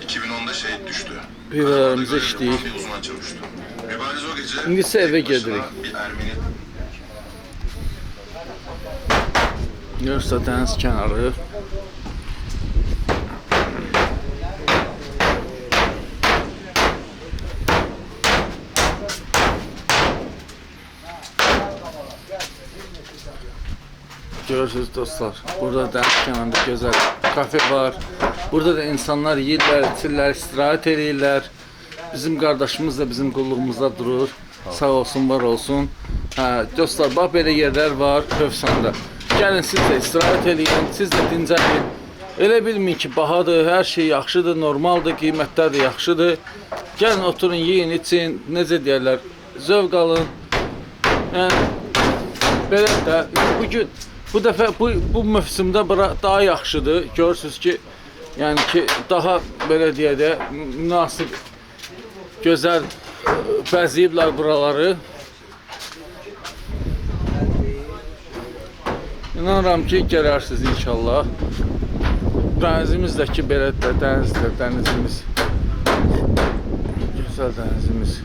2010'da şey düştü. Pivalarımızı işləyir. Bir uzman çavuştu. Mübariz o gece İndi isə evə tek başına gedirik. bir Ermeni Görürsə dəniz kənarı. Görürsünüz dostlar, burada dəniz kənarında gözəl kafe var. Burada da insanlar yeyirlər, içirlər, istirahət edirlər. Bizim qardaşımız da bizim qulluğumuzda durur. Sağ olsun, var olsun. Dostlar, bax belə yerlər var Hövsanda. Gəlin siz də istirahət edin, siz də dincəlin. Elə bilməyin ki, bahadır, hər şey yaxşıdır, normaldır, qiymətlər də yaxşıdır. Gəlin oturun, yiyin, için, necə deyərlər, zövq alın. Yəni, belə də bugün, bu dəfə bu mövsümdə daha yaxşıdır. Görürsünüz ki, yəni ki, daha belə deyək də münasib, gözəl bəzəyiblər buraları. İnanıram ki, gələrsiniz inşallah. Dənizimizdəki belə də dənizimiz. Gözəl dənizimiz.